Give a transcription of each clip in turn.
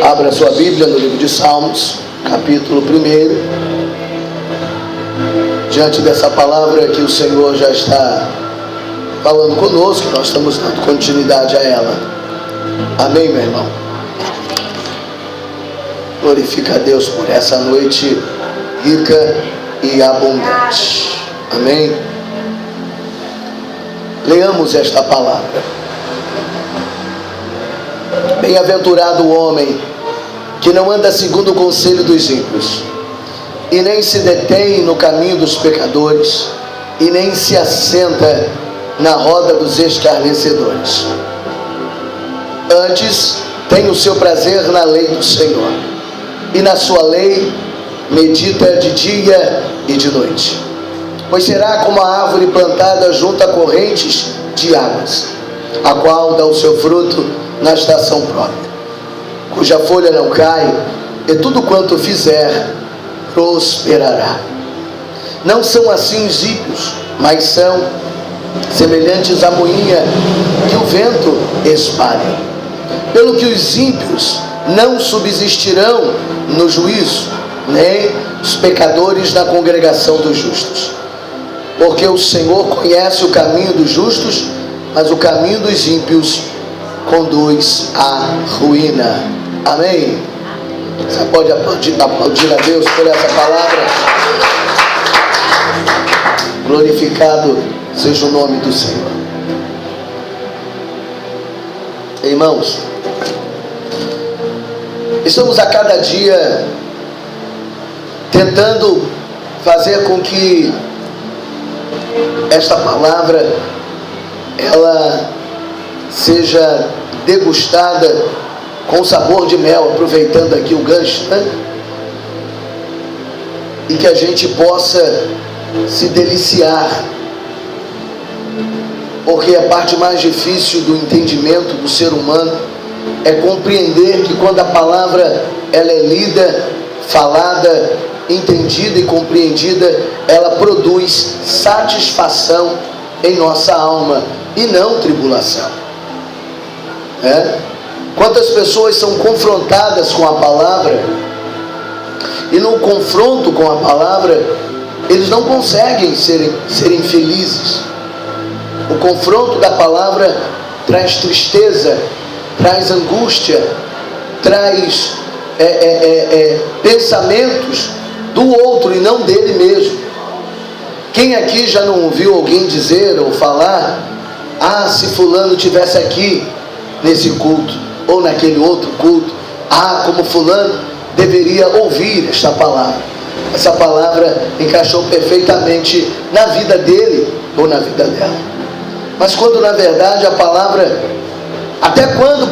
Abra sua Bíblia no livro de Salmos, capítulo 1. Diante dessa palavra que o Senhor já está falando conosco, nós estamos dando continuidade a ela. Amém, meu irmão? Glorifica a Deus por essa noite rica e abundante. Amém? Leamos esta palavra. Bem-aventurado o homem que não anda segundo o conselho dos ímpios, e nem se detém no caminho dos pecadores, e nem se assenta na roda dos escarnecedores. Antes tem o seu prazer na lei do Senhor, e na sua lei medita de dia e de noite. Pois será como a árvore plantada junto a correntes de águas, a qual dá o seu fruto na estação própria, cuja folha não cai, e tudo quanto fizer prosperará. Não são assim os ímpios, mas são semelhantes à moinha que o vento espalha. Pelo que os ímpios não subsistirão no juízo, nem os pecadores na congregação dos justos. Porque o Senhor conhece o caminho dos justos, mas o caminho dos ímpios conduz à ruína. Amém? Você pode aplaudir a Deus por essa palavra? Glorificado seja o nome do Senhor. Irmãos, estamos a cada dia tentando fazer com que esta palavra ela seja degustada com sabor de mel, aproveitando aqui o gancho, né? E que a gente possa se deliciar, porque a parte mais difícil do entendimento do ser humano é compreender que quando a palavra ela é lida, falada, entendida e compreendida, ela produz satisfação em nossa alma e não tribulação. Quantas pessoas são confrontadas com a palavra e no confronto com a palavra eles não conseguem serem felizes. O confronto da palavra traz tristeza, traz angústia, traz pensamentos do outro e não dele mesmo. Quem aqui já não ouviu alguém dizer ou falar: ah, se fulano tivesse aqui nesse culto ou naquele outro culto, ah, como fulano deveria ouvir esta palavra. Essa palavra encaixou perfeitamente na vida dele ou na vida dela. Mas quando na verdade a palavra, até quando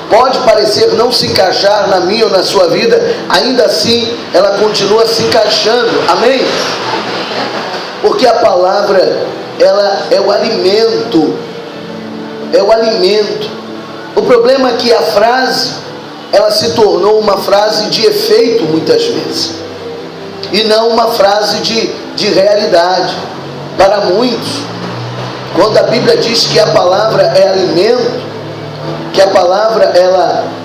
pode parecer não se encaixar na minha ou na sua vida, ainda assim ela continua se encaixando. Amém? Porque a palavra ela é o alimento. É o alimento. O problema é que a frase ela se tornou uma frase de efeito muitas vezes, e não uma frase de realidade. Para muitos, quando a Bíblia diz que a palavra é alimento, que a palavra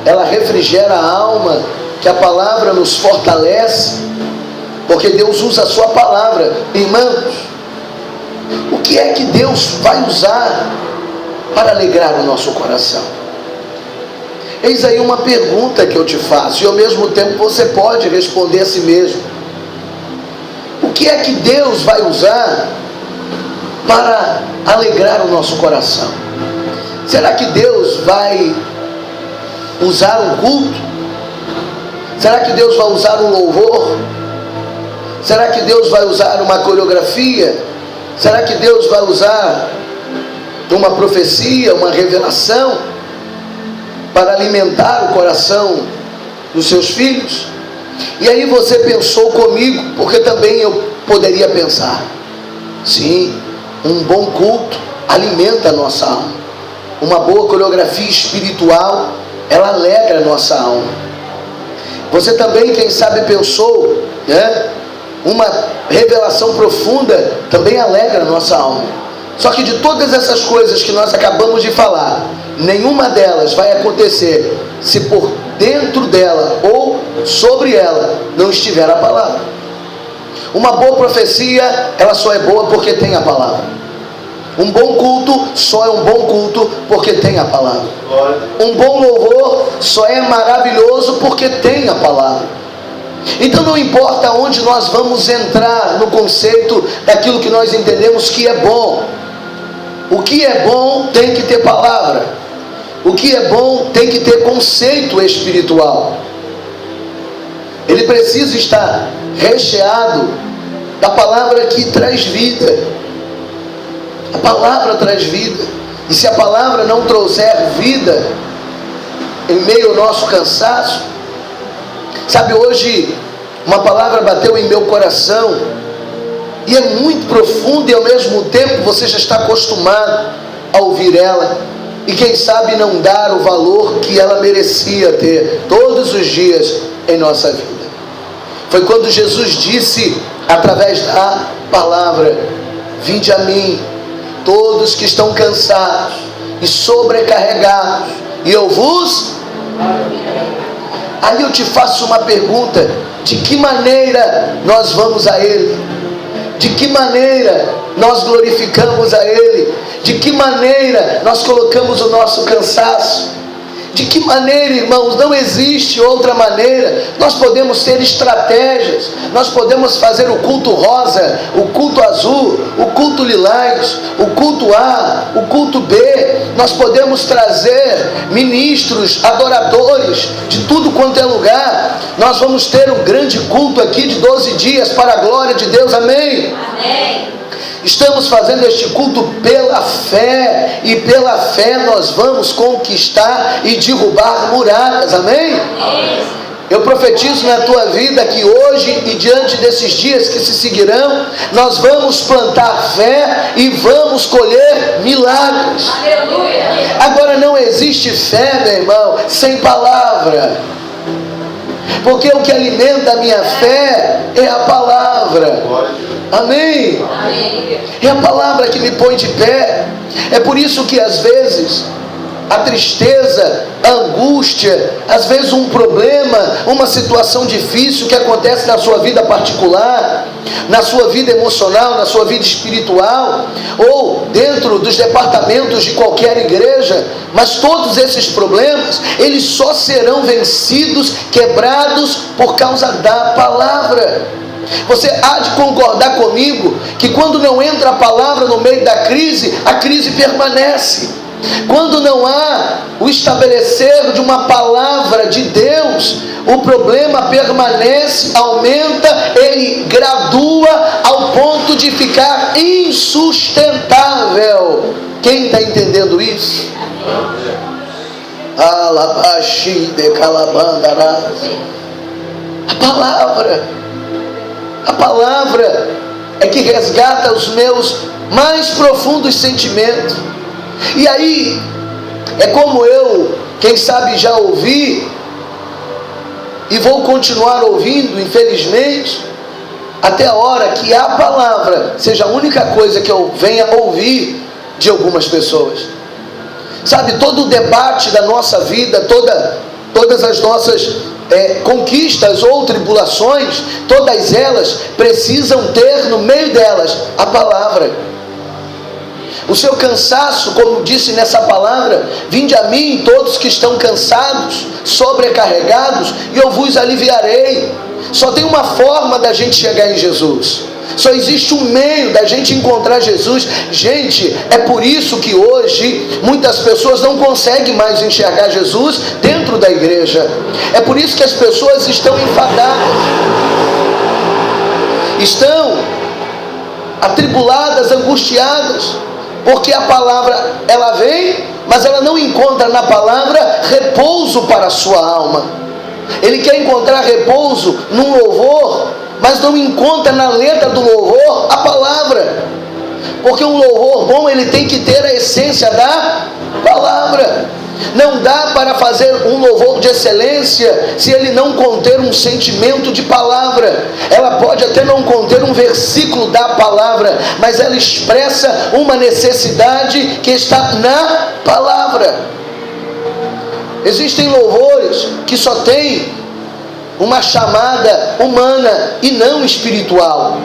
ela refrigera a alma, que a palavra nos fortalece, porque Deus usa a sua palavra. Irmãos, o que é que Deus vai usar para alegrar o nosso coração? Eis aí uma pergunta que eu te faço, e ao mesmo tempo você pode responder a si mesmo. O que é que Deus vai usar para alegrar o nosso coração? Será que Deus vai usar um culto? Será que Deus vai usar um louvor? Será que Deus vai usar uma coreografia? Será que Deus vai usar uma profecia, uma revelação para alimentar o coração dos seus filhos? E aí você pensou comigo, porque também eu poderia pensar. Sim, um bom culto alimenta a nossa alma. Uma boa coreografia espiritual, ela alegra a nossa alma. Você também, quem sabe, pensou, né? Uma revelação profunda também alegra a nossa alma. Só que de todas essas coisas que nós acabamos de falar, nenhuma delas vai acontecer se por dentro dela ou sobre ela não estiver a palavra. Uma boa profecia, ela só é boa porque tem a palavra. Um bom culto só é um bom culto porque tem a palavra. Um bom louvor só é maravilhoso porque tem a palavra. Então não importa onde nós vamos entrar no conceito daquilo que nós entendemos que é bom. O que é bom tem que ter palavra. O que é bom tem que ter conceito espiritual. Ele precisa estar recheado da palavra que traz vida. A palavra traz vida. E se a palavra não trouxer vida em meio ao nosso cansaço, sabe, hoje uma palavra bateu em meu coração e é muito profunda, e ao mesmo tempo você já está acostumado a ouvir ela e quem sabe não dar o valor que ela merecia ter todos os dias em nossa vida. Foi quando Jesus disse através da palavra: vinde a mim todos que estão cansados e sobrecarregados, e eu vos... Aí eu te faço uma pergunta: de que maneira nós vamos a Ele? De que maneira nós glorificamos a Ele? De que maneira nós colocamos o nosso cansaço? De que maneira, irmãos? Não existe outra maneira. Nós podemos ter estratégias, nós podemos fazer o culto rosa, o culto azul, o culto lilás, o culto A, o culto B. Nós podemos trazer ministros, adoradores de tudo quanto é lugar. Nós vamos ter um grande culto aqui de 12 dias para a glória de Deus, amém? Amém. Estamos fazendo este culto pela fé, e pela fé nós vamos conquistar e derrubar muralhas, amém? Amém. Eu profetizo na tua vida que hoje e diante desses dias que se seguirão, nós vamos plantar fé e vamos colher milagres. Aleluia. Agora não existe fé, meu irmão, sem palavra, porque o que alimenta a minha fé é a palavra. Amém? Amém. É a palavra que me põe de pé. É por isso que às vezes a tristeza, a angústia, às vezes um problema, uma situação difícil que acontece na sua vida particular, na sua vida emocional, na sua vida espiritual, ou dentro dos departamentos de qualquer igreja, mas todos esses problemas, eles só serão vencidos, quebrados por causa da palavra. Você há de concordar comigo que quando não entra a palavra no meio da crise, a crise permanece. Quando não há o estabelecer de uma palavra de Deus, o problema permanece, aumenta, ele gradua ao ponto de ficar insustentável. Quem está entendendo isso? Alabaxi de calabandará. A palavra é que resgata os meus mais profundos sentimentos. E aí, é como eu, quem sabe já ouvi, e vou continuar ouvindo, infelizmente, até a hora que a palavra seja a única coisa que eu venha ouvir de algumas pessoas. Sabe, todo o debate da nossa vida, todas as nossas conquistas ou tribulações, todas elas precisam ter no meio delas a palavra. O seu cansaço, como disse nessa palavra: vinde a mim todos que estão cansados, sobrecarregados, e eu vos aliviarei. Só tem uma forma da gente chegar em Jesus, só existe um meio da gente encontrar Jesus. Gente, é por isso que hoje muitas pessoas não conseguem mais enxergar Jesus dentro da igreja. É por isso que as pessoas estão enfadadas, estão atribuladas, angustiadas, porque a palavra ela vem, mas ela não encontra na palavra repouso para a sua alma. Ele quer encontrar repouso num louvor, mas não encontra na letra do louvor a palavra, porque um louvor bom, ele tem que ter a essência da palavra. Não dá para fazer um louvor de excelência se ele não conter um sentimento de palavra. Ela pode até não conter um versículo da palavra, mas ela expressa uma necessidade que está na palavra. Existem louvores que só tem uma chamada humana e não espiritual.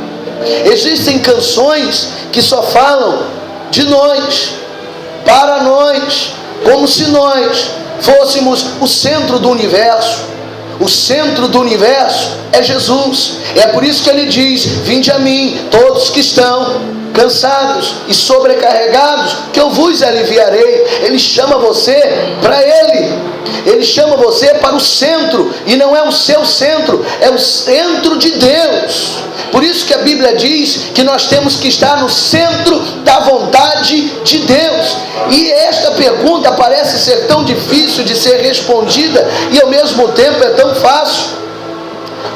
Existem canções que só falam de nós, para nós, como se nós fôssemos o centro do universo. O centro do universo é Jesus. É por isso que ele diz: vinde a mim, todos que estão cansados e sobrecarregados, que eu vos aliviarei. Ele chama você para Ele. Ele chama você para o centro. E não é o seu centro, é o centro de Deus. Por isso que a Bíblia diz que nós temos que estar no centro da vontade de Deus. E esta pergunta parece ser tão difícil de ser respondida e ao mesmo tempo é tão fácil.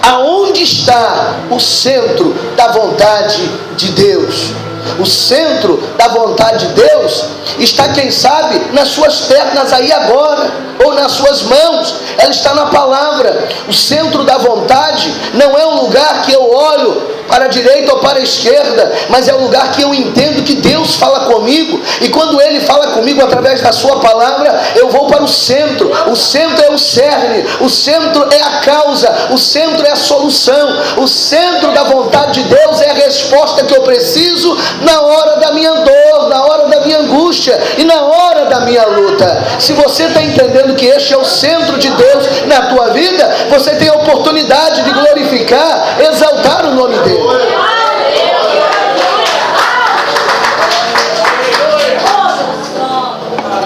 Aonde está o centro da vontade de Deus? O centro da vontade de Deus está, quem sabe, nas suas pernas aí agora, ou nas suas mãos. Ela está na palavra. O centro da vontade não é um lugar que eu olho para a direita ou para a esquerda, mas é o lugar que eu entendo que Deus fala comigo, e quando Ele fala comigo através da sua palavra, eu vou para o centro. O centro é o cerne, o centro é a causa, o centro é a solução. O centro da vontade de Deus é a resposta que eu preciso na hora da minha dor, na hora da minha angústia e na hora da minha luta. Se você está entendendo que este é o centro de Deus na tua vida, você tem a oportunidade de glorificar, exaltar o nome dele.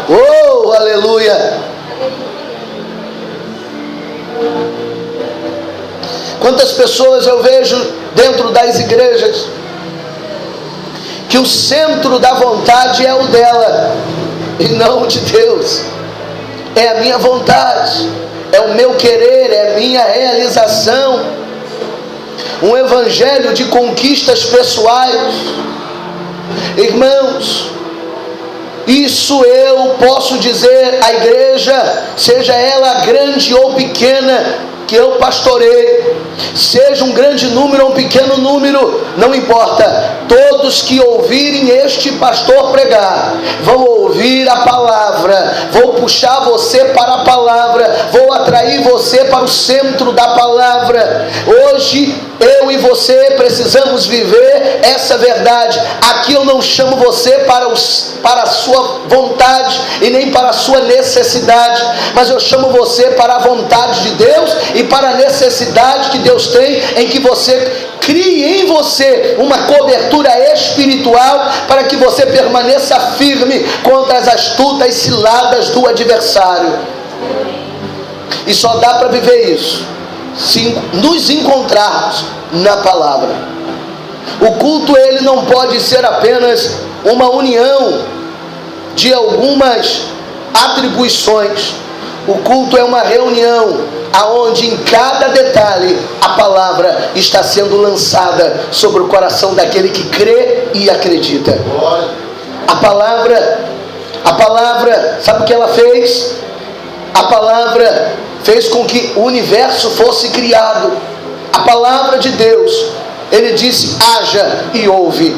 Oh, aleluia! Quantas pessoas eu vejo dentro das igrejas que o centro da vontade é o dela e não o de Deus. É a minha vontade, é o meu querer, é a minha realização. Um evangelho de conquistas pessoais. Irmãos, isso eu posso dizer à igreja, seja ela grande ou pequena, que eu pastoreio, seja um grande número ou um pequeno número, não importa. Todos que ouvirem este pastor pregar vão ouvir a palavra. Vou puxar você para a palavra, vou atrair você para o centro da palavra. Hoje eu e você precisamos viver essa verdade. Aqui eu não chamo você para a sua vontade e nem para a sua necessidade, mas eu chamo você para a vontade de Deus e para a necessidade que Deus tem em que você crie em você uma cobertura espiritual para que você permaneça firme contra as astutas ciladas do adversário. E só dá para viver isso se nos encontrarmos na palavra. O culto, ele não pode ser apenas uma união de algumas atribuições. O culto é uma reunião aonde em cada detalhe a palavra está sendo lançada sobre o coração daquele que crê e acredita. A palavra, sabe o que ela fez? A palavra fez com que o universo fosse criado. A palavra de Deus, ele disse: haja e houve.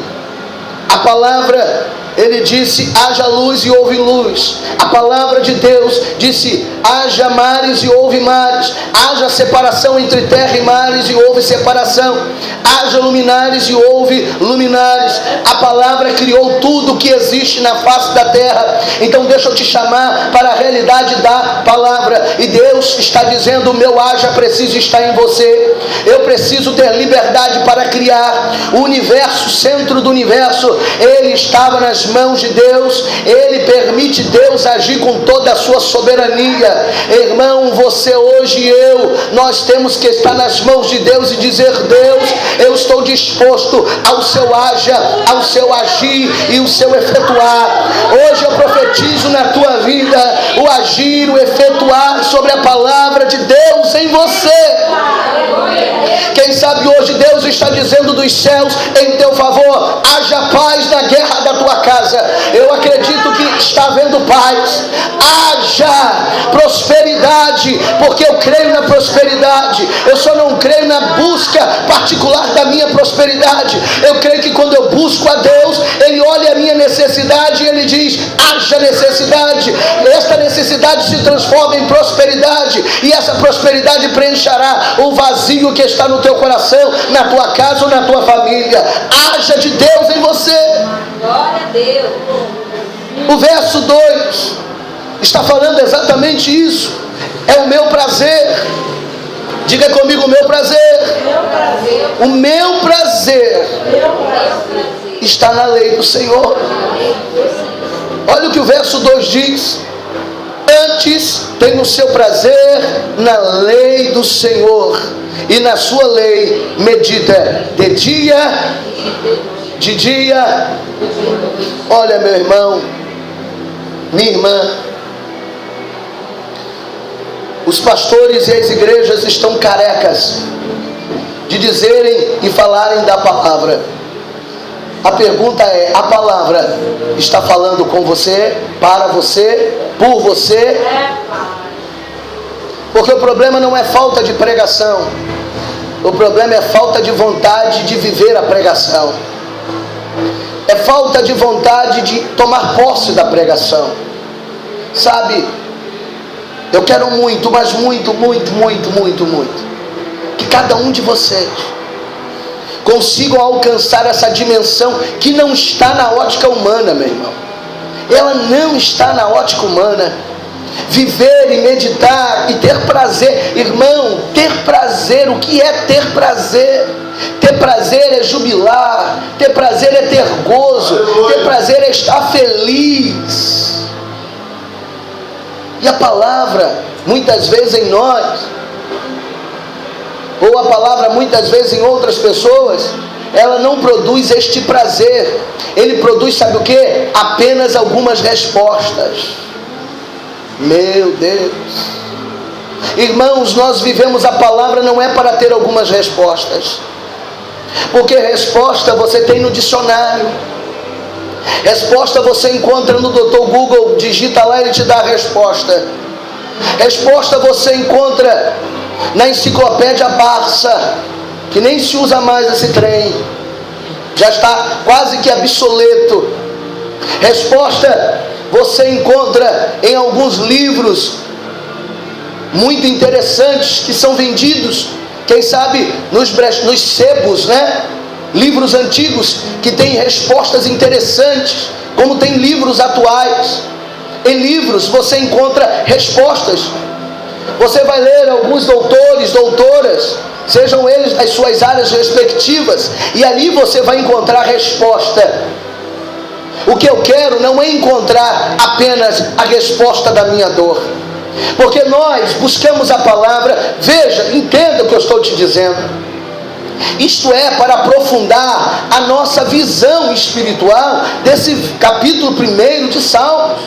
A palavra, ele disse: haja luz e houve luz. A palavra de Deus disse: haja mares e houve mares. Haja separação entre terra e mares e houve separação. Haja luminares e houve luminares. A palavra criou tudo que existe na face da terra. Então deixa eu te chamar para a realidade da palavra. E Deus está dizendo: o meu haja precisa estar em você. Eu preciso ter liberdade para criar. O universo, o centro do universo, ele estava nas mãos de Deus. Ele permite Deus agir com toda a sua soberania. Irmão, você hoje e eu, nós temos que estar nas mãos de Deus e dizer: Deus, eu estou disposto ao seu haja, ao seu agir e o seu efetuar. Hoje eu profetizo na tua vida o agir, o efetuar sobre a palavra de Deus em você. Quem sabe hoje Deus está dizendo dos céus em teu favor: haja paz na guerra da tua casa. Eu acredito que está havendo paz. Haja prosperidade prosperidade, porque eu creio na prosperidade. Eu só não creio na busca particular da minha prosperidade. Eu creio que quando eu busco a Deus, Ele olha a minha necessidade e Ele diz: haja necessidade. Esta necessidade se transforma em prosperidade, e essa prosperidade preencherá o vazio que está no teu coração, na tua casa ou na tua família. Haja de Deus em você. Glória a Deus. O verso 2 está falando exatamente isso. É o meu prazer. Diga comigo: o meu prazer. O meu prazer está na lei do Senhor. Olha o que o verso 2 diz: antes tem o seu prazer na lei do Senhor, e na sua lei medita de dia, de dia. Olha, meu irmão, minha irmã, os pastores e as igrejas estão carecas de dizerem e falarem da palavra. A pergunta é: a palavra está falando com você, para você, por você? Porque o problema não é falta de pregação, o problema é falta de vontade de viver a pregação, é falta de vontade de tomar posse da pregação. Sabe, eu quero muito, mas muito, que cada um de vocês consigam alcançar essa dimensão que não está na ótica humana, meu irmão. Ela não está na ótica humana. Viver e meditar e ter prazer, irmão, ter prazer. O que é ter prazer? Ter prazer é jubilar, ter prazer é ter gozo, ter prazer é estar feliz. E a palavra, muitas vezes em nós, ou a palavra muitas vezes em outras pessoas, ela não produz este prazer. Ele produz, sabe o que? Apenas algumas respostas. Meu Deus. Irmãos, nós vivemos a palavra não é para ter algumas respostas, porque resposta você tem no dicionário. Resposta você encontra no Dr. Google, digita lá e ele te dá a resposta. Resposta você encontra na enciclopédia Barça, que nem se usa mais esse trem, já está quase que obsoleto. Resposta você encontra em alguns livros muito interessantes que são vendidos, quem sabe nos sebos, né? Livros antigos que têm respostas interessantes, como tem livros atuais. Em livros você encontra respostas. Você vai ler alguns doutores, doutoras, sejam eles das suas áreas respectivas, e ali você vai encontrar resposta. O que eu quero não é encontrar apenas a resposta da minha dor, porque nós buscamos a palavra. Veja, entenda o que eu estou te dizendo. Isto é para aprofundar a nossa visão espiritual desse capítulo 1 de Salmos.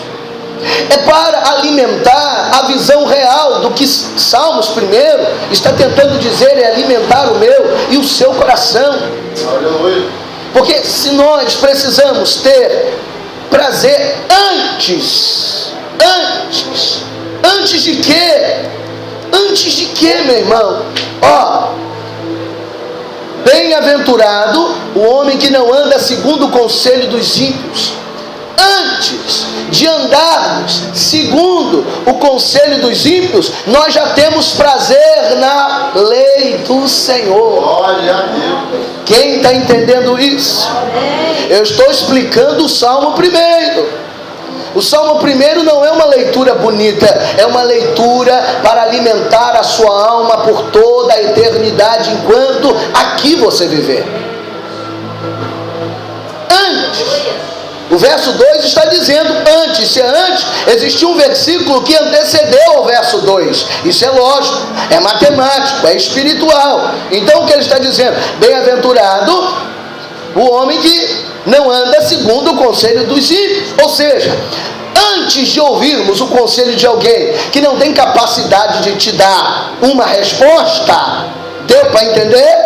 É para alimentar a visão real do que Salmos 1 está tentando dizer, é alimentar o meu e o seu coração. Porque se nós precisamos ter prazer antes de quê? Antes de quê, meu irmão? Bem-aventurado o homem que não anda segundo o conselho dos ímpios. Antes de andarmos segundo o conselho dos ímpios, nós já temos prazer na lei do Senhor. Glória a Deus. Quem está entendendo isso? Eu estou explicando o Salmo 1. O Salmo 1 não é uma leitura bonita, é uma leitura para alimentar a sua alma por toda a eternidade, enquanto aqui você viver. Antes, o verso 2 está dizendo antes. Se antes, existia um versículo que antecedeu ao verso 2. Isso é lógico, é matemático, é espiritual. Então o que ele está dizendo? Bem-aventurado o homem que não anda segundo o conselho dos ímpios. Ou seja, antes de ouvirmos o conselho de alguém que não tem capacidade de te dar uma resposta, deu para entender?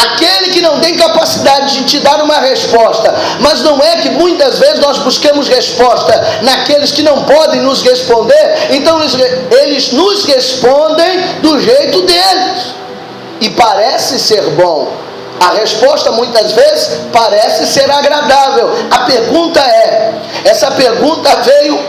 aquele que não tem capacidade de te dar uma resposta. Mas não é que muitas vezes nós buscamos resposta naqueles que não podem nos responder, então eles nos respondem do jeito deles, e parece ser bom. A resposta muitas vezes parece ser agradável. A pergunta essa pergunta veio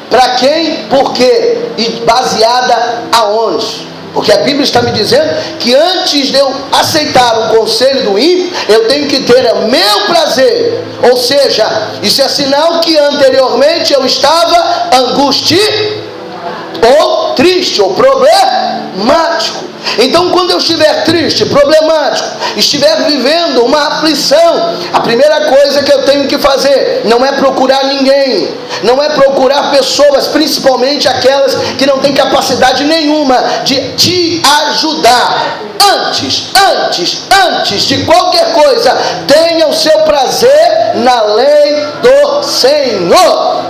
para quem, por quê e baseada aonde? Porque a Bíblia está me dizendo que antes de eu aceitar um conselho do ímpio, eu tenho que ter o meu prazer. Ou seja, isso é sinal que anteriormente eu estava angustiado ou triste ou problemático. Então, quando eu estiver triste, problemático, estiver vivendo uma aflição, a primeira coisa que eu tenho que fazer não é procurar ninguém, não é procurar pessoas, principalmente aquelas que não têm capacidade nenhuma de te ajudar. Antes de qualquer coisa, tenha o seu prazer na lei do Senhor.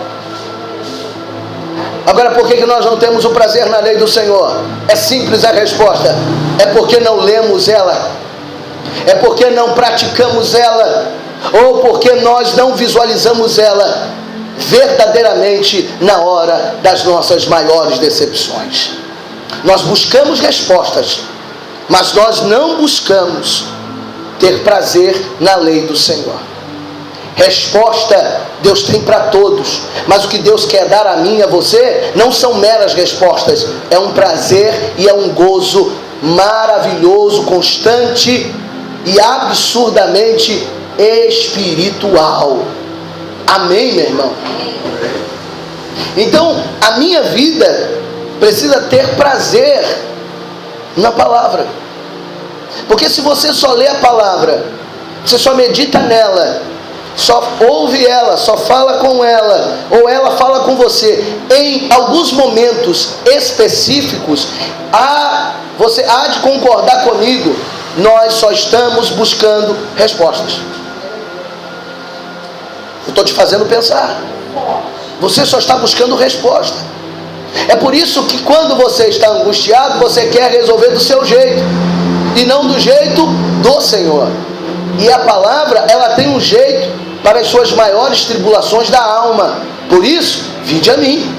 Agora, por que nós não temos o prazer na lei do Senhor? É simples a resposta: é porque não lemos ela, é porque não praticamos ela, ou porque nós não visualizamos ela verdadeiramente na hora das nossas maiores decepções. Nós buscamos respostas, mas nós não buscamos ter prazer na lei do Senhor. Resposta Deus tem para todos, mas o que Deus quer dar a mim e a você não são meras respostas, é um prazer e é um gozo maravilhoso, constante e absurdamente espiritual. Amém, meu irmão? Então a minha vida precisa ter prazer na palavra, porque se você só lê a palavra, você só medita nela, só ouve ela, só fala com ela, ou ela fala com você, em alguns momentos específicos, você há de concordar comigo, nós só estamos buscando respostas. Eu estou te fazendo pensar. Você só está buscando resposta. É por isso que quando você está angustiado, você quer resolver do seu jeito, e não do jeito do Senhor. E a palavra, ela tem um jeito para as suas maiores tribulações da alma. Por isso, vinde a mim.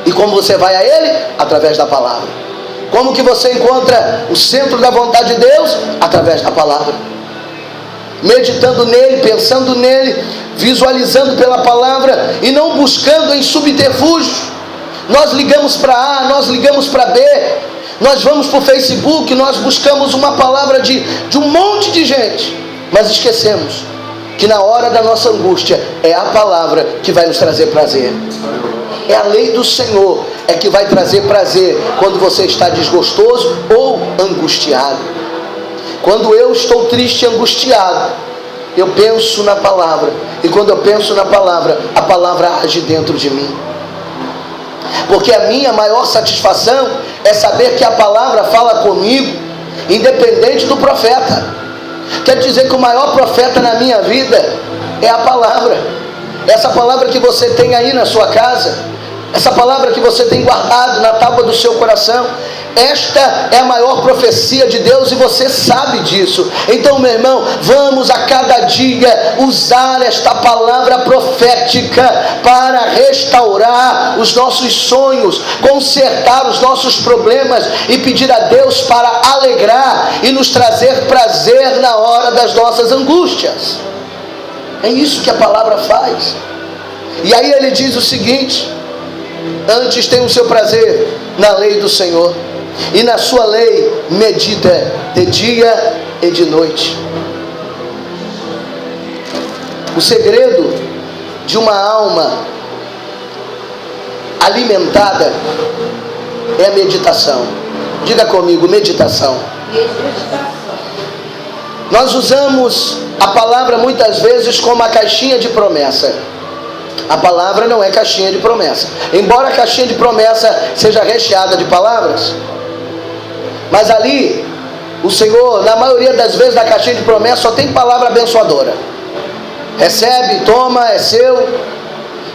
E como você vai a Ele? Através da palavra. Como que você encontra o centro da vontade de Deus? Através da palavra. Meditando nele, pensando nele, visualizando pela palavra, e não buscando em subterfúgios. Nós ligamos para A, nós ligamos para B, nós vamos para o Facebook, nós buscamos uma palavra de um monte de gente, mas esquecemos que na hora da nossa angústia é a palavra que vai nos trazer prazer. É a lei do Senhor é que vai trazer prazer quando você está desgostoso ou angustiado. Quando eu estou triste e angustiado, eu penso na palavra, e quando eu penso na palavra, a palavra age dentro de mim. Porque a minha maior satisfação é saber que a palavra fala comigo, independente do profeta. Quer dizer que o maior profeta na minha vida é a palavra. Essa palavra que você tem aí na sua casa, essa palavra que você tem guardado na tábua do seu coração, esta é a maior profecia de Deus, e você sabe disso. Então, meu irmão, vamos a cada dia usar esta palavra profética para restaurar os nossos sonhos, consertar os nossos problemas e pedir a Deus para alegrar e nos trazer prazer na hora das nossas angústias. É isso que a palavra faz. E aí ele diz o seguinte: antes tem o seu prazer na lei do Senhor, e na sua lei medita de dia e de noite. O segredo de uma alma alimentada é a meditação. Diga comigo, meditação. Nós usamos a palavra muitas vezes como a caixinha de promessa. A palavra não é caixinha de promessa, embora a caixinha de promessa seja recheada de palavras, mas ali o Senhor, na maioria das vezes, na caixinha de promessa só tem palavra abençoadora. Recebe, toma, é seu.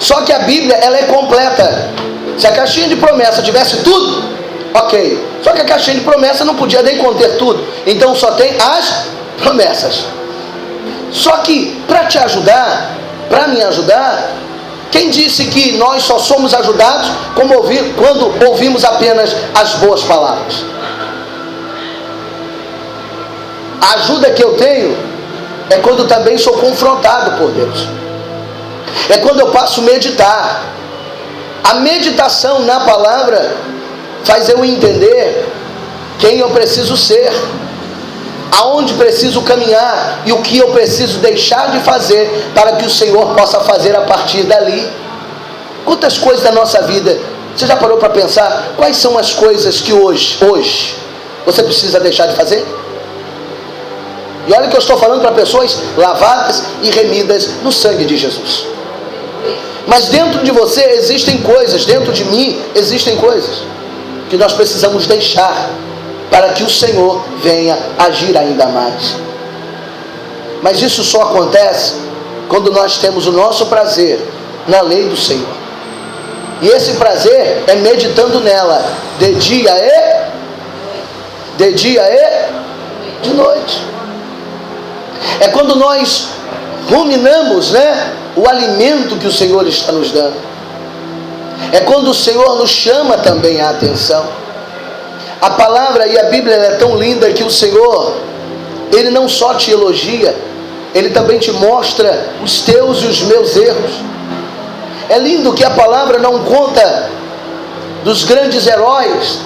Só que a Bíblia, ela é completa. Se a caixinha de promessa tivesse tudo, Ok. Só que a caixinha de promessa não podia nem conter tudo. Então só tem as promessas. Só que para te ajudar, para me ajudar, quem disse que nós só somos ajudados quando ouvimos apenas as boas palavras? A ajuda que eu tenho é quando também sou confrontado por Deus. É quando eu passo a meditar. A meditação na palavra faz eu entender quem eu preciso ser, aonde preciso caminhar e o que eu preciso deixar de fazer para que o Senhor possa fazer a partir dali. Quantas coisas da nossa vida, você já parou para pensar quais são as coisas que hoje você precisa deixar de fazer? E olha que eu estou falando para pessoas lavadas e remidas no sangue de Jesus. Mas dentro de você existem coisas, dentro de mim existem coisas que nós precisamos deixar para que o Senhor venha agir ainda mais. Mas isso só acontece quando nós temos o nosso prazer na lei do Senhor. E esse prazer é meditando nela de dia e de noite. É quando nós ruminamos, o alimento que o Senhor está nos dando. É quando o Senhor nos chama também a atenção. A palavra e a Bíblia é tão linda que o Senhor, Ele não só te elogia, Ele também te mostra os teus e os meus erros. É lindo que a palavra não conta dos grandes heróis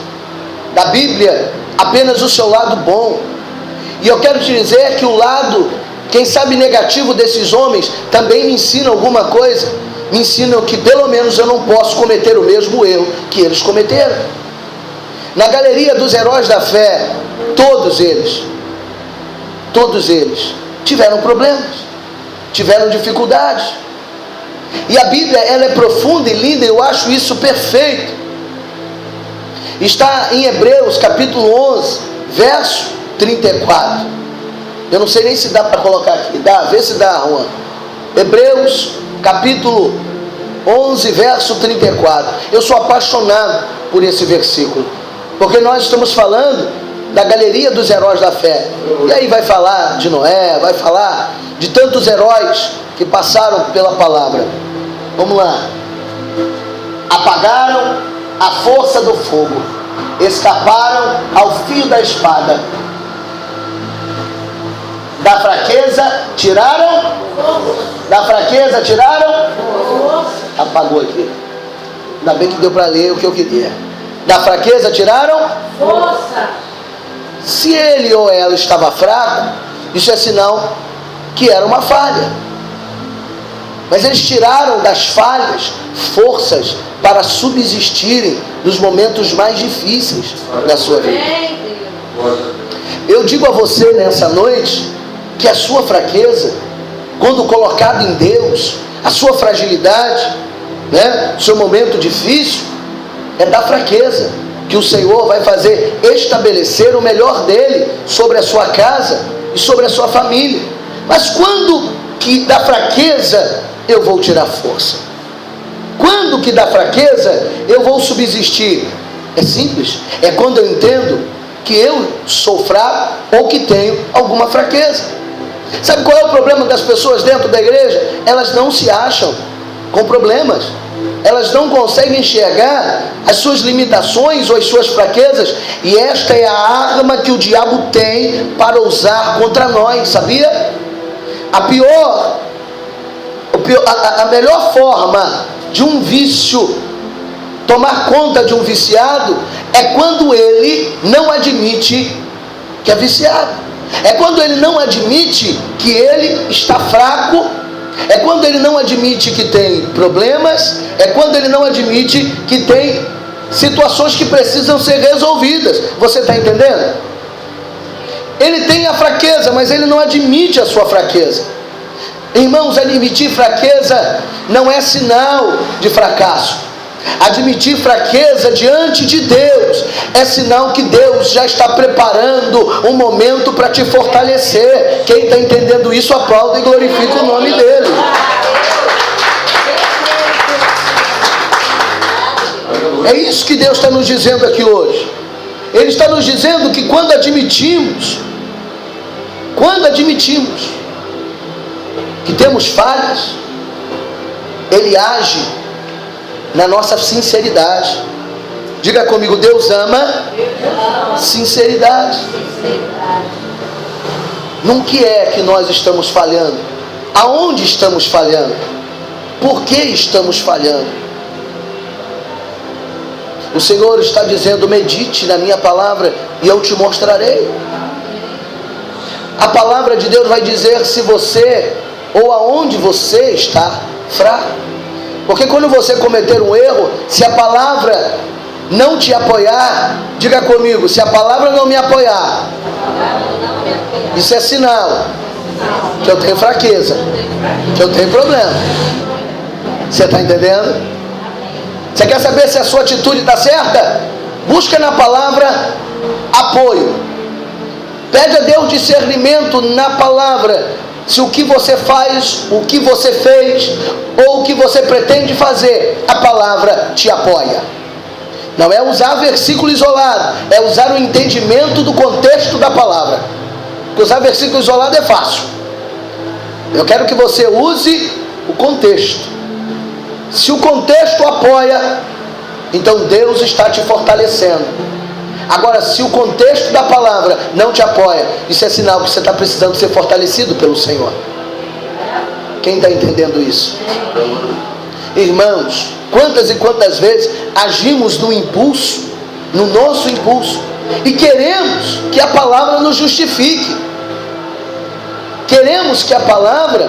da Bíblia apenas o seu lado bom. E eu quero te dizer que o lado, quem sabe, negativo desses homens também me ensina alguma coisa. Me ensinam que pelo menos eu não posso cometer o mesmo erro que eles cometeram. Na galeria dos heróis da fé, todos eles tiveram problemas, tiveram dificuldades. E a Bíblia, ela é profunda e linda, eu acho isso perfeito. Está em Hebreus capítulo 11, verso 34. Eu não sei nem se dá para colocar aqui. Dá, vê se dá, Juan. Hebreus capítulo 11, verso 34. Eu sou apaixonado por esse versículo, porque nós estamos falando da galeria dos heróis da fé. E aí vai falar de Noé, vai falar de tantos heróis que passaram pela palavra. Vamos lá. Apagaram a força do fogo, escaparam ao fio da espada. Da fraqueza tiraram. Apagou aqui. Ainda bem que deu para ler o que eu queria. Da fraqueza tiraram força. Se ele ou ela estava fraco, isso é sinal que era uma falha. Mas eles tiraram das falhas forças para subsistirem nos momentos mais difíceis da sua vida. Eu digo a você nessa noite que a sua fraqueza, quando colocada em Deus, a sua fragilidade, seu momento difícil, é da fraqueza que o Senhor vai fazer estabelecer o melhor dele sobre a sua casa e sobre a sua família. Mas quando que da fraqueza eu vou tirar força? Quando que da fraqueza eu vou subsistir? É simples, é quando eu entendo que eu sou fraco ou que tenho alguma fraqueza. Sabe qual é o problema das pessoas dentro da igreja? Elas não se acham com problemas. Elas não conseguem enxergar as suas limitações ou as suas fraquezas. E esta é a arma que o diabo tem para usar contra nós, sabia? A melhor forma de um vício tomar conta de um viciado é quando ele não admite que é viciado. É quando ele não admite que ele está fraco. É quando ele não admite que tem problemas. É quando ele não admite que tem situações que precisam ser resolvidas. Você está entendendo? Ele tem a fraqueza, mas ele não admite a sua fraqueza. Irmãos, admitir fraqueza não é sinal de fracasso. Admitir fraqueza diante de Deus é sinal que Deus já está preparando um momento para te fortalecer. Quem está entendendo isso, aplauda e glorifica o nome dele. É isso que Deus está nos dizendo aqui hoje. Ele está nos dizendo que quando admitimos que temos falhas, Ele age na nossa sinceridade. Diga comigo, Deus ama sinceridade. No que é que nós estamos falhando? Aonde estamos falhando? Por que estamos falhando? O Senhor está dizendo: medite na minha palavra e eu te mostrarei. A palavra de Deus vai dizer se você ou aonde você está fraco. Porque quando você cometer um erro, se a palavra não te apoiar, diga comigo, se a palavra não me apoiar, isso é sinal que eu tenho fraqueza, que eu tenho problema. Você está entendendo? Você quer saber se a sua atitude está certa? Busca na palavra apoio. Pede a Deus discernimento na palavra. Se o que você faz, o que você fez, ou o que você pretende fazer, a palavra te apoia. Não é usar versículo isolado, é usar o entendimento do contexto da palavra. Porque usar versículo isolado é fácil. Eu quero que você use o contexto. Se o contexto apoia, então Deus está te fortalecendo. Agora, se o contexto da palavra não te apoia, isso é sinal que você está precisando ser fortalecido pelo Senhor. Quem está entendendo isso? Irmãos, quantas e quantas vezes agimos no impulso, no nosso impulso, e queremos que a palavra nos justifique. Queremos que a palavra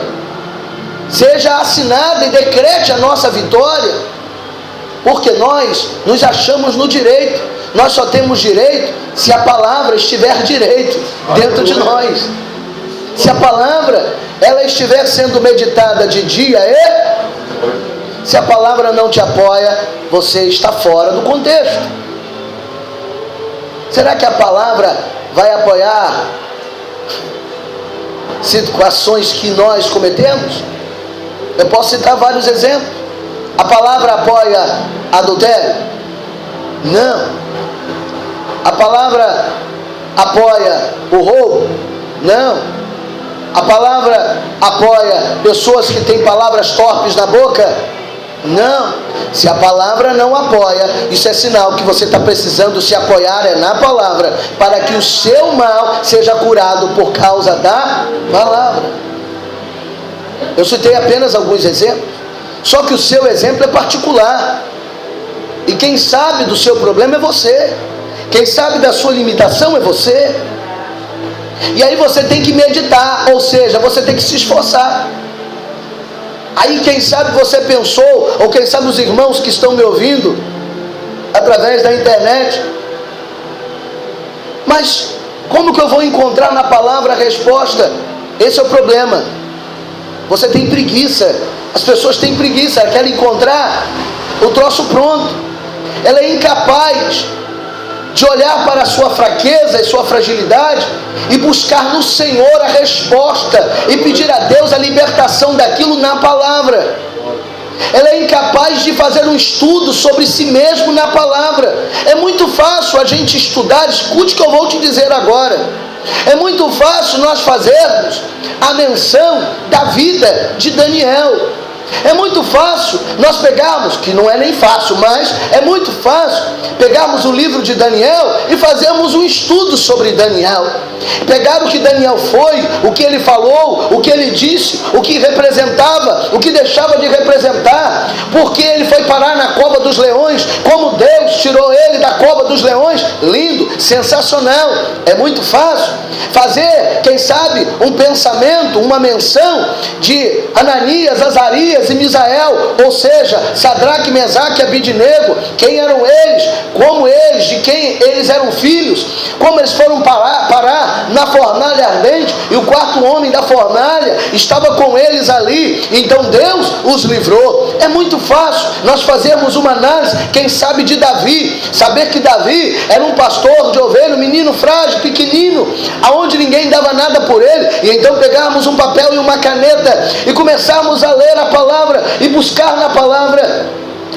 seja assinada e decrete a nossa vitória, porque nós nos achamos no direito. Nós só temos direito se a palavra estiver direito dentro de nós. Se a palavra ela estiver sendo meditada de dia e se a palavra não te apoia, você está fora do contexto. Será que a palavra vai apoiar situações que nós cometemos? Eu posso citar vários exemplos. A palavra apoia adultério? Não. A palavra apoia o roubo? Não. A palavra apoia pessoas que têm palavras torpes na boca? Não. Se a palavra não apoia, isso é sinal que você está precisando se apoiar na palavra, para que o seu mal seja curado por causa da palavra. Eu citei apenas alguns exemplos, só que o seu exemplo é particular, e quem sabe do seu problema é você. Quem sabe da sua limitação é você. E aí você tem que meditar, ou seja, você tem que se esforçar. Aí quem sabe você pensou, ou quem sabe os irmãos que estão me ouvindo através da internet, mas como que eu vou encontrar na palavra a resposta? Esse é o problema. Você tem preguiça. As pessoas têm preguiça, querem encontrar o troço pronto. Ela é incapaz de olhar para a sua fraqueza e sua fragilidade e buscar no Senhor a resposta e pedir a Deus a libertação daquilo na palavra. Ela é incapaz de fazer um estudo sobre si mesmo na palavra. É muito fácil a gente estudar, escute o que eu vou te dizer agora. É muito fácil nós fazermos a menção da vida de Daniel. É muito fácil nós pegarmos, que não é nem fácil, mas é muito fácil pegarmos o livro de Daniel e fazermos um estudo sobre Daniel. Pegar o que Daniel foi, o que ele falou, o que ele disse, o que representava, o que deixava de representar, porque ele foi parar na cova dos leões, como Deus tirou ele da cova dos leões. Lindo, sensacional. É muito fácil fazer, quem sabe, um pensamento, uma menção de Ananias, Azarias e Misael, ou seja, Sadraque, Mesaque e Abidnego. Quem eram eles, como eles, de quem eles eram filhos, como eles foram parar na fornalha ardente, e o quarto homem da fornalha estava com eles ali. Então Deus os livrou. É muito fácil nós fazermos uma análise, quem sabe, de Davi, saber que Davi era um pastor de ovelha, um menino frágil, pequenino, aonde ninguém dava nada por ele, e então pegarmos um papel e uma caneta e começarmos a ler a palavra e buscar na palavra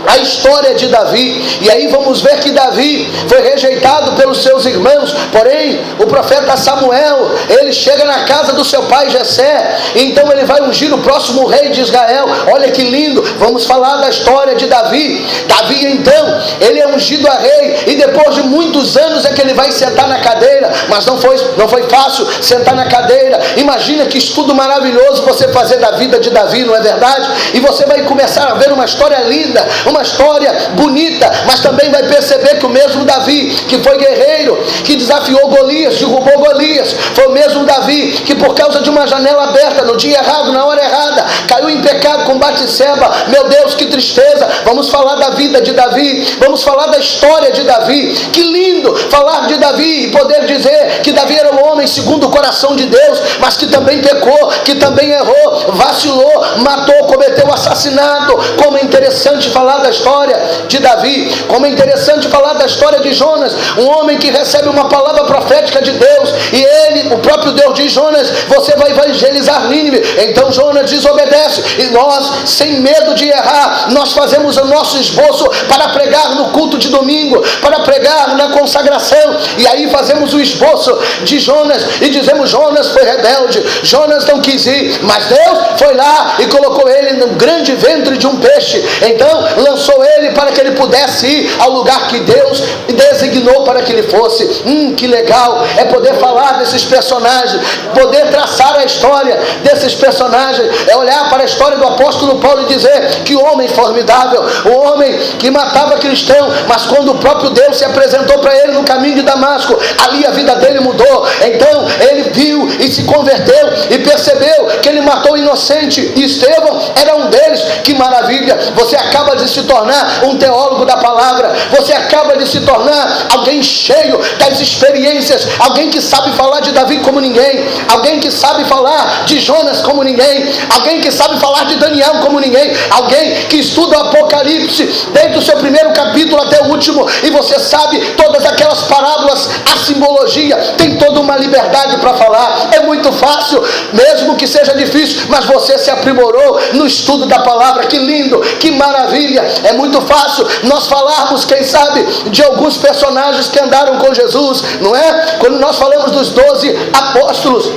a história de Davi. E aí vamos ver que Davi foi rejeitado pelos seus irmãos, porém o profeta Samuel, ele chega na casa do seu pai Jessé, então ele vai ungir o próximo rei de Israel. Olha que lindo, vamos falar da história de Davi. Davi então, ele é ungido a rei, e depois de muitos anos é que ele vai sentar na cadeira, mas não foi fácil sentar na cadeira. Imagina que estudo maravilhoso você fazer da vida de Davi, não é verdade? E você vai começar a ver uma história linda, uma história bonita, mas também vai perceber que o mesmo Davi, que foi guerreiro, que desafiou Golias, derrubou Golias, foi o mesmo Davi que por causa de uma janela aberta, no dia errado, na hora errada, caiu em pecado com Batseba. Meu Deus, que tristeza. Vamos falar da vida de Davi, vamos falar da história de Davi. Que lindo falar de Davi e poder dizer que Davi era um homem segundo o coração de Deus, mas que também pecou, que também errou, vacilou, matou, cometeu assassinato. Como é interessante falar da história de Davi, como é interessante falar da história de Jonas, um homem que recebe uma palavra profética de Deus, e ele, o próprio Deus diz: Jonas, você vai evangelizar Nínive. Então Jonas desobedece, e nós, sem medo de errar, nós fazemos o nosso esboço para pregar no culto de domingo, para pregar na consagração, e aí fazemos o esboço de Jonas, e dizemos: Jonas foi rebelde, Jonas não quis ir, mas Deus foi lá e colocou ele no grande ventre de um peixe, então lançou ele para que ele pudesse ir ao lugar que Deus designou para que ele fosse. Que legal é poder falar desses personagens, poder traçar a história desses personagens, é olhar para a história do apóstolo Paulo e dizer: que homem formidável, o homem que matava cristão, mas quando o próprio Deus se apresentou para ele no caminho de Damasco, ali a vida dele mudou. Então ele viu e se converteu e percebeu que ele matou o inocente, e Estevão era um deles. Que maravilha, você acaba de se tornar um teólogo da palavra, você acaba de se tornar alguém cheio das experiências, alguém que sabe falar de Davi como ninguém, alguém que sabe falar de Jonas como ninguém, alguém que sabe falar de Daniel como ninguém, alguém que estuda o Apocalipse desde o seu primeiro capítulo até o último, e você sabe todas aquelas parábolas, a simbologia, tem toda uma liberdade para falar. É muito fácil, mesmo que seja difícil, mas você se aprimorou no estudo da palavra. Que lindo, que maravilha. É muito fácil nós falarmos, quem sabe, de alguns personagens que andaram com Jesus, não é? Quando nós falamos dos 12 apóstolos,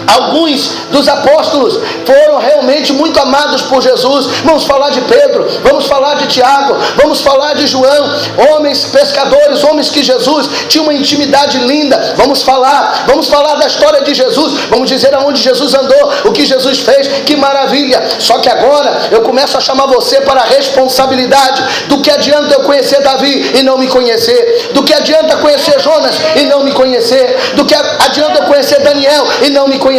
alguns dos apóstolos foram realmente muito amados por Jesus. Vamos falar de Pedro, vamos falar de Tiago, vamos falar de João, homens pescadores, homens que Jesus tinha uma intimidade linda. Vamos falar da história de Jesus, vamos dizer aonde Jesus andou, o que Jesus fez. Que maravilha. Só que agora eu começo a chamar você para a responsabilidade. Do que adianta eu conhecer Davi e não me conhecer? Do que adianta conhecer Jonas e não me conhecer? Do que adianta eu conhecer Daniel e não me conhecer?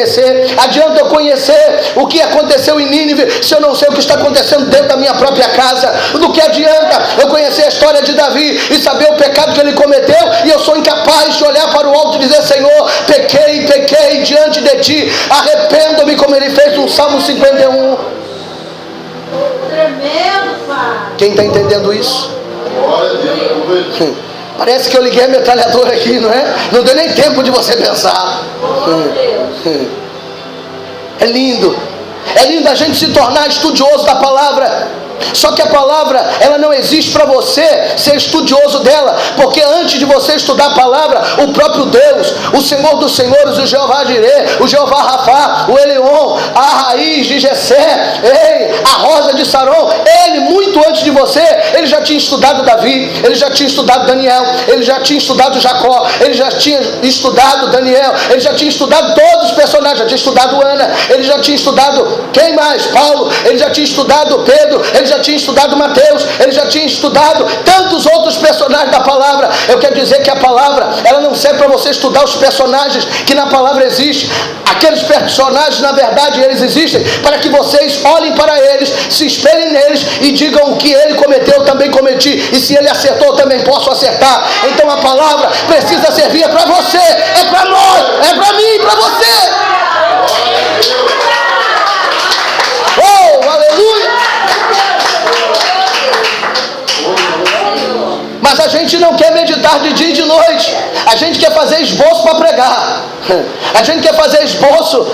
Adianta eu conhecer o que aconteceu em Nínive se eu não sei o que está acontecendo dentro da minha própria casa? Do que adianta eu conhecer a história de Davi e saber o pecado que ele cometeu, e eu sou incapaz de olhar para o alto e dizer: Senhor, pequei diante de ti, arrependo-me, como ele fez no Salmo 51. Tremendo, Pai. Quem está entendendo isso? Parece que eu liguei a metralhadora aqui, não é? Não deu nem tempo de você pensar. É lindo a gente se tornar estudioso da palavra. Só que a palavra, ela não existe para você ser estudioso dela, porque antes de você estudar a palavra, o próprio Deus, o Senhor dos Senhores, o Jeová Jireh, o Jeová Rafá, o Eleon, a raiz de Jessé, a rosa de Saron, ele, muito antes de você, ele já tinha estudado Davi, ele já tinha estudado Daniel, ele já tinha estudado Jacó, ele já tinha estudado Daniel, ele já tinha estudado todos os personagens, já tinha estudado Ana, ele já tinha estudado, quem mais? Paulo, ele já tinha estudado Pedro, ele já tinha estudado Mateus, ele já tinha estudado tantos outros personagens da palavra. Eu quero dizer que a palavra, ela não serve para você estudar os personagens que na palavra existem. Aqueles personagens, na verdade, eles existem para que vocês olhem para eles, se espelhem neles e digam: o que ele cometeu, eu também cometi, e se ele acertou, eu também posso acertar. Então a palavra precisa servir para você, é para nós, é para mim, para você. Oh, aleluia! Mas a gente não quer meditar de dia e de noite. A gente quer fazer esboço para pregar. A gente quer fazer esboço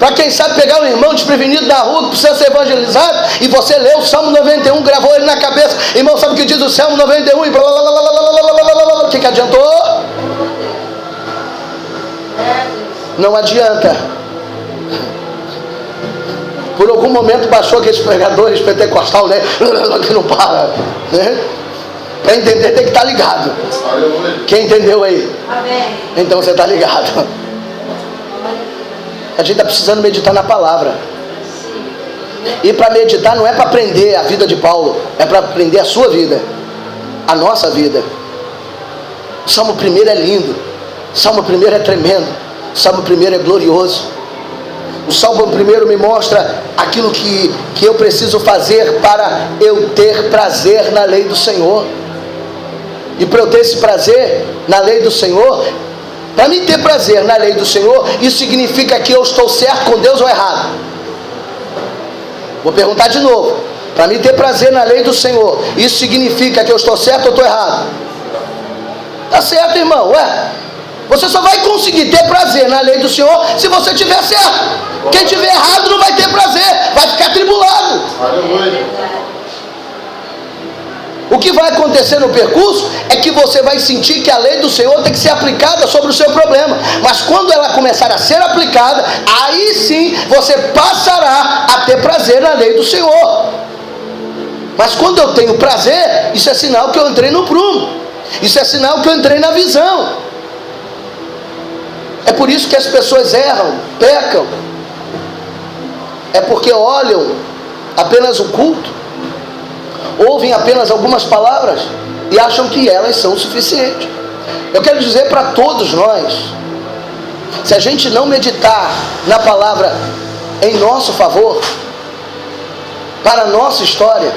Para quem sabe pegar um irmão desprevenido na rua que precisa ser evangelizado, e você leu o Salmo 91, gravou ele na cabeça. Irmão, sabe o que diz o Salmo 91? E o que adiantou? Não adianta. Por algum momento baixou aqueles pregadores pentecostal, né? Que não para, né? Para entender tem que estar ligado. Quem entendeu aí? Amém. Então você está ligado. A gente está precisando meditar na palavra. E para meditar não é para aprender a vida de Paulo, é para aprender a sua vida, a nossa vida. O Salmo 1 é lindo, o Salmo 1 é tremendo, o Salmo 1 é glorioso. O Salmo 1 me mostra aquilo que eu preciso fazer para eu ter prazer na lei do Senhor. E para eu ter esse prazer na lei do Senhor, para mim ter prazer na lei do Senhor, isso significa que eu estou certo com Deus ou errado? Vou perguntar de novo. Para mim ter prazer na lei do Senhor, isso significa que eu estou certo ou estou errado? Está certo, irmão. Ué, você só vai conseguir ter prazer na lei do Senhor se você estiver certo. Quem estiver errado não vai ter prazer, vai ficar tribulado. O que vai acontecer no percurso é que você vai sentir que a lei do Senhor tem que ser aplicada sobre o seu problema. Mas quando ela começar a ser aplicada, aí sim você passará a ter prazer na lei do Senhor. Mas quando eu tenho prazer, isso é sinal que eu entrei no prumo. Isso é sinal que eu entrei na visão. É por isso que as pessoas erram, pecam. É porque olham apenas o culto, ouvem apenas algumas palavras e acham que elas são suficientes. Eu quero dizer para todos nós, se a gente não meditar na palavra em nosso favor, para a nossa história,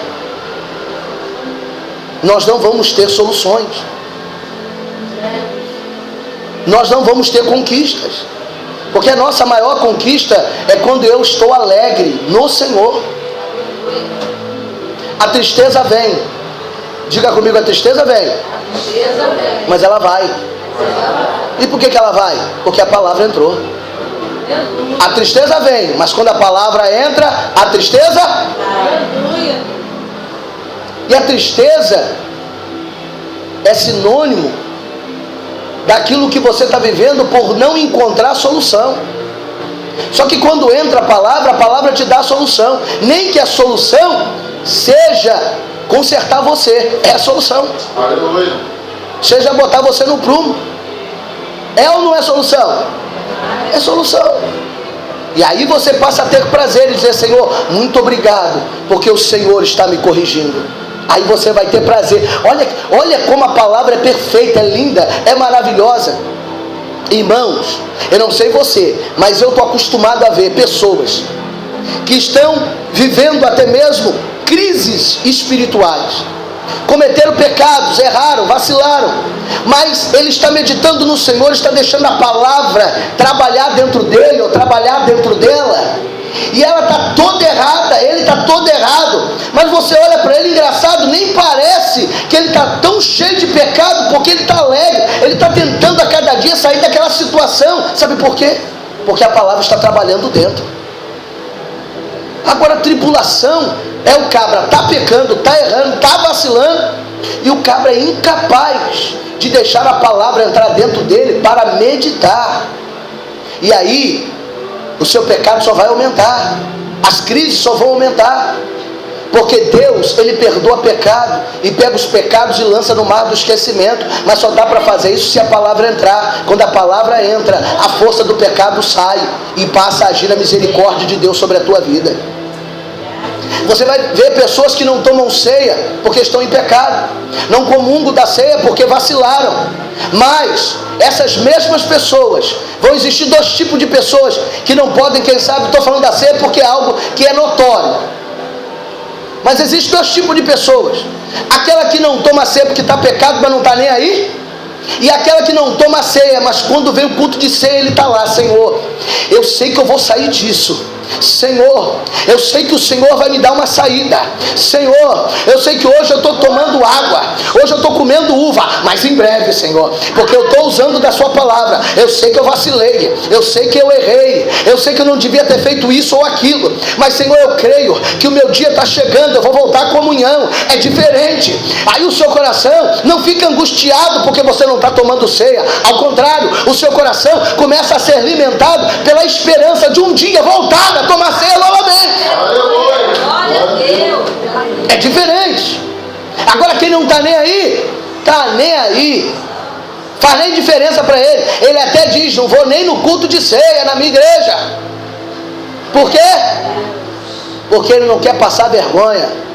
nós não vamos ter soluções, nós não vamos ter conquistas, porque a nossa maior conquista é quando eu estou alegre no Senhor. A tristeza vem. Diga comigo, a tristeza vem. Mas ela vai. E por que ela vai? Porque a palavra entrou. A tristeza vem, mas quando a palavra entra, a tristeza. E a tristeza é sinônimo daquilo que você está vivendo por não encontrar solução. Só que quando entra a palavra te dá a solução. Nem que a solução seja consertar você, é a solução. Aleluia. Seja botar você no prumo. É ou não é solução? É solução. E aí você passa a ter prazer e dizer: Senhor, muito obrigado, porque o Senhor está me corrigindo. Aí você vai ter prazer. Olha como a palavra é perfeita, é linda, é maravilhosa. Irmãos, eu não sei você, mas eu estou acostumado a ver pessoas que estão vivendo até mesmo crises espirituais, cometeram pecados, erraram, vacilaram, mas ele está meditando no Senhor, está deixando a palavra trabalhar dentro dele ou trabalhar dentro dela, e ela está toda errada, ele está todo errado, mas você olha para ele, engraçado, nem parece que ele está tão cheio de pecado, porque ele está alegre, ele está tentando a cada dia sair daquela situação. Sabe por quê? Porque a palavra está trabalhando dentro. Agora a tribulação é o cabra está pecando, está errando, está vacilando, e o cabra é incapaz de deixar a palavra entrar dentro dele para meditar. E aí o seu pecado só vai aumentar, as crises só vão aumentar, porque Deus, ele perdoa pecado e pega os pecados e lança no mar do esquecimento, mas só dá para fazer isso se a palavra entrar. Quando a palavra entra, a força do pecado sai e passa a agir a misericórdia de Deus sobre a tua vida. Você vai ver pessoas que não tomam ceia porque estão em pecado, não comungam da ceia porque vacilaram. Mas essas mesmas pessoas, vão existir dois tipos de pessoas que não podem, quem sabe, estou falando da ceia porque é algo que é notório, mas existem dois tipos de pessoas: aquela que não toma ceia porque está pecado, mas não está nem aí, e aquela que não toma ceia, mas quando vem o culto de ceia, ele está lá: Senhor, eu sei que eu vou sair disso, Senhor, eu sei que o Senhor vai me dar uma saída. Senhor, eu sei que hoje eu estou tomando água, hoje eu estou comendo uva, mas em breve, Senhor, porque eu estou usando da sua palavra. Eu sei que eu vacilei, eu sei que eu errei, eu sei que eu não devia ter feito isso ou aquilo, mas Senhor, eu creio que o meu dia está chegando, eu vou voltar à comunhão. É diferente. Aí o seu coração não fica angustiado porque você não está tomando ceia. Ao contrário, o seu coração começa a ser alimentado pela esperança de um dia voltar a tomar ceia novamente. Glória a Deus. É diferente. Agora quem não está nem aí, está nem aí, faz nem diferença para ele. Ele até diz: não vou nem no culto de ceia na minha igreja. Por quê? Porque ele não quer passar vergonha.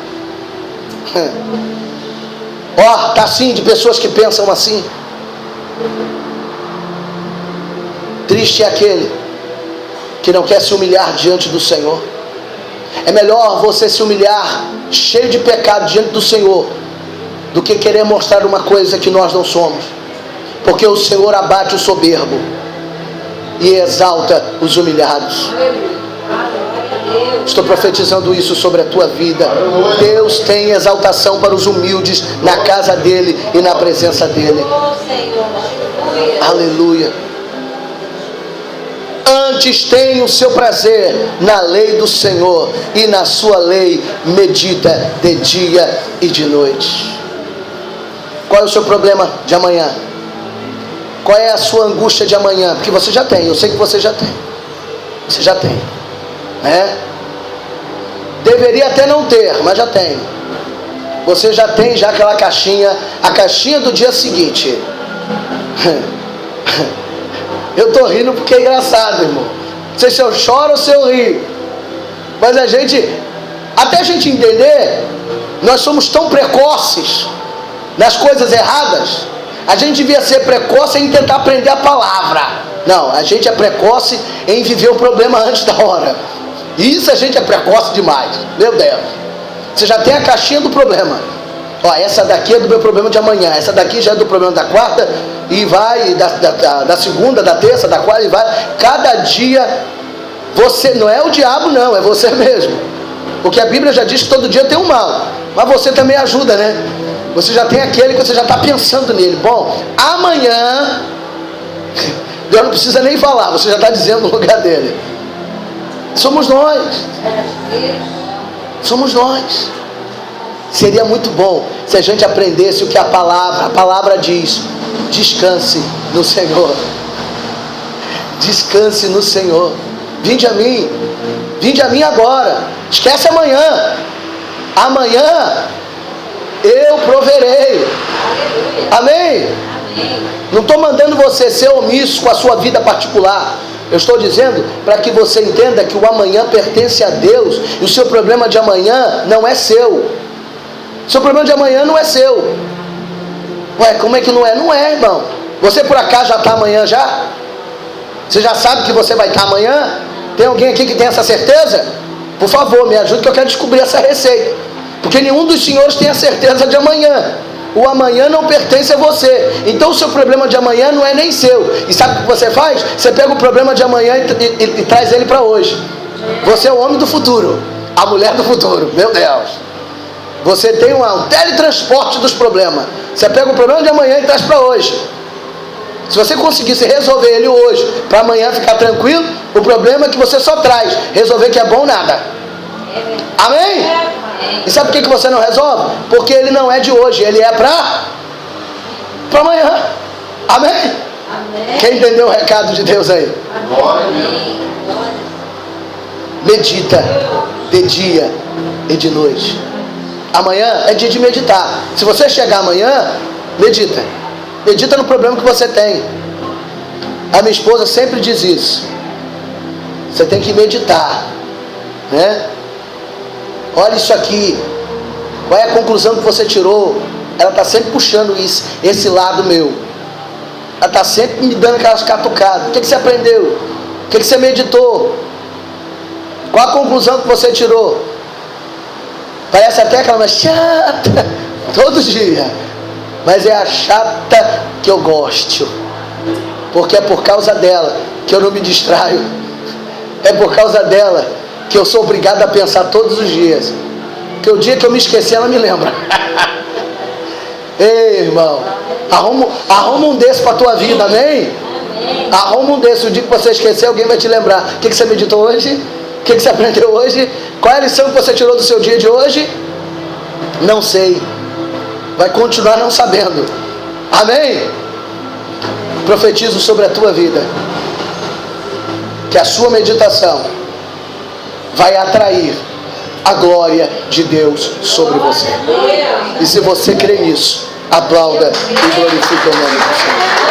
Ó, tá assim, de pessoas que pensam assim. Triste é aquele que não quer se humilhar diante do Senhor. É melhor você se humilhar cheio de pecado diante do Senhor do que querer mostrar uma coisa que nós não somos. Porque o Senhor abate o soberbo e exalta os humilhados. Estou profetizando isso sobre a tua vida. Deus tem exaltação para os humildes na casa dele e na presença dele. Aleluia. Antes tem o seu prazer na lei do Senhor, e na sua lei medita de dia e de noite. Qual é o seu problema de amanhã? Qual é a sua angústia de amanhã? Porque você já tem, eu sei que você já tem. Você já tem, né? Deveria até não ter, mas já tem. Você já tem já aquela caixinha, a caixinha do dia seguinte. Eu estou rindo porque é engraçado, irmão. Não sei se eu choro ou se eu rio, mas até a gente entender, nós somos tão precoces nas coisas erradas. A gente devia ser precoce em tentar aprender a palavra. Não, a gente é precoce em viver o problema antes da hora. Isso a gente é precoce demais. Meu Deus. Você já tem a caixinha do problema. Ó, essa daqui é do meu problema de amanhã. Essa daqui já é do problema da quarta. E vai da segunda, da terça, da quarta. E vai. Cada dia. Você não é o diabo, não. É você mesmo. Porque a Bíblia já diz que todo dia tem um mal. Mas você também ajuda, né? Você já tem aquele que você já está pensando nele. Bom, amanhã Deus não precisa nem falar, você já está dizendo no lugar dele. Somos nós. Somos nós. Seria muito bom se a gente aprendesse o que a palavra diz. Descanse no Senhor. Descanse no Senhor. Vinde a mim agora. Esquece amanhã. Amanhã eu proverei. Amém? Não estou mandando você ser omisso com a sua vida particular. Eu estou dizendo para que você entenda que o amanhã pertence a Deus. E o seu problema de amanhã não é seu. O seu problema de amanhã não é seu. Ué, como é que não é? Não é, irmão. Você por acaso já está amanhã já? Você já sabe que você vai estar amanhã? Tem alguém aqui que tem essa certeza? Por favor, me ajude que eu quero descobrir essa receita. Porque nenhum dos senhores tem a certeza de amanhã. O amanhã não pertence a você. Então o seu problema de amanhã não é nem seu. E sabe o que você faz? Você pega o problema de amanhã e traz ele para hoje. Você é o homem do futuro, a mulher do futuro. Meu Deus. Você tem um teletransporte dos problemas. Você pega o problema de amanhã e traz para hoje. Se você conseguisse resolver ele hoje, para amanhã ficar tranquilo, o problema é que você só traz. Resolver que é bom nada. Amém? E sabe por que você não resolve? Porque ele não é de hoje, ele é para amanhã. Amém? Amém? Quem entendeu o recado de Deus aí? Amém. Medita de dia e de noite. Amanhã é dia de meditar. Se você chegar amanhã, medita. Medita no problema que você tem. A minha esposa sempre diz isso. Você tem que meditar, né? Olha isso aqui. Qual é a conclusão que você tirou? Ela está sempre puxando esse lado meu. Ela está sempre me dando aquelas catucadas. O que você aprendeu? O que você meditou? Qual a conclusão que você tirou? Parece até aquela mais chata todo dia. Mas é a chata que eu gosto. Porque é por causa dela que eu não me distraio. É por causa dela que eu sou obrigado a pensar todos os dias. Porque o dia que eu me esqueci, ela me lembra. Ei, irmão, arruma um desse para a tua vida, amém? Arruma um desse. O dia que você esquecer, alguém vai te lembrar. O que você meditou hoje? O que você aprendeu hoje? Qual é a lição que você tirou do seu dia de hoje? Não sei. Vai continuar não sabendo. Amém? Profetizo sobre a tua vida que a sua meditação vai atrair a glória de Deus sobre você. E se você crê nisso, aplauda e glorifique o nome do Senhor.